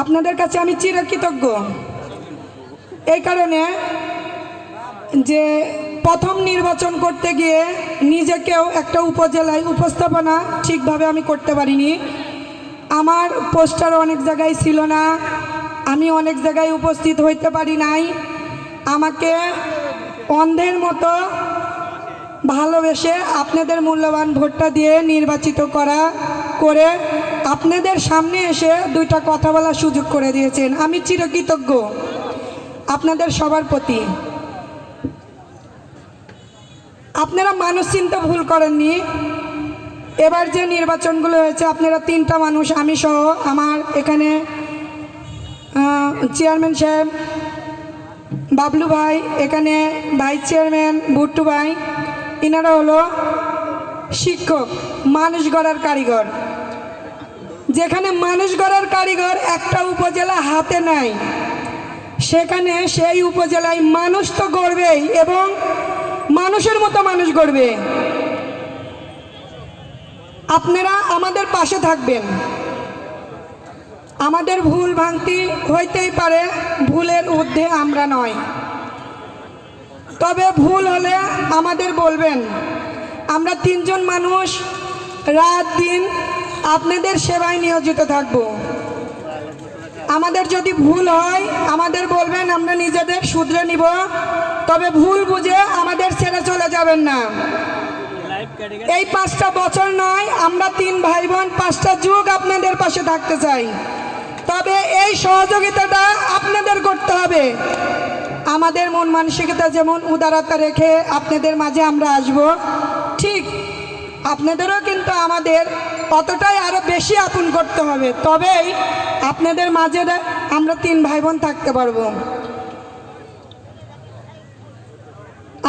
আপনাদের কাছে আমি চিরকৃতজ্ঞ এই কারণে যে প্রথম নির্বাচন করতে গিয়ে নিজেকেও একটা উপজেলায় উপস্থাপনা ঠিকভাবে আমি করতে পারিনি। আমার পোস্টার অনেক জায়গায় ছিল না, আমি অনেক জায়গায় উপস্থিত হইতে পারি নাই। আমাকে অন্ধের মতো ভালোবেসে আপনাদের মূল্যবান ভোটটা দিয়ে নির্বাচিত করে আপনাদের সামনে এসে দুইটা কথা বলার সুযোগ করে দিয়েছেন। আমি চিরকৃতজ্ঞ আপনাদের সবার প্রতি। আপনারা মানুষ চিন্তা ভুল করেননি। এবার যে নির্বাচনগুলো হয়েছে আপনারা তিনটা মানুষ, আমি সহ, আমার এখানে চেয়ারম্যান সাহেব বাবলু ভাই, এখানে ভাইস চেয়ারম্যান ভুট্টু ভাই, এনারা হলো শিক্ষক, মানুষ গড়ার কারিগর। যেখানে মানুষ গড়ার কারিগর একটা উপজেলা হাতে নাই, সেখানে সেই উপজেলায় মানুষ তো গড়বেই এবং মানুষের মতো মানুষ গড়বে। আপনারা আমাদের পাশে থাকবেন। আমাদের ভুল ভ্রান্তি হইতেই পারে, ভুলের ঊর্ধ্বে আমরা নয়, তবে ভুল হলে আমাদের বলবেন। আমরা তিনজন মানুষ রাত দিন আপনাদের সেবায় নিয়োজিত থাকব। আমাদের যদি ভুল হয় আমাদের বলবেন, আমরা নিজেদের শুধরে নিব, তবে ভুল বুঝে আমাদের ছেড়ে চলে যাবেন না। এই 5টা বছর নয়, আমরা 3 ভাই বোন 5টা যুগ আপনাদের পাশে থাকতে চাই, তবে এই সহযোগিতাটা আপনাদের করতে হবে। আমাদের মন মানসিকতা যেমন উদারতা রেখে আপনাদের মাঝে আমরা আসব, ঠিক আপনাদেরও কিন্তু আমাদের ততটাই আরও বেশি আপন করতে হবে, তবেই আপনাদের মাঝে আমরা 3 ভাই বোন থাকতে পারবো।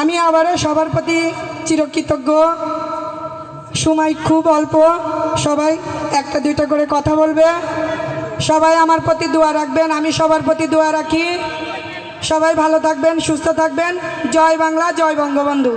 আমি আবারও সবার প্রতি চিরকৃতজ্ঞ। সময় খুব অল্প, সবাই একটা দুইটা করে কথা বলবে। সবাই আমার প্রতি দোয়া রাখবেন, আমি সবার প্রতি দোয়া রাখি। সবাই ভালো থাকবেন, সুস্থ থাকবেন। জয় বাংলা, জয় বঙ্গবন্ধু।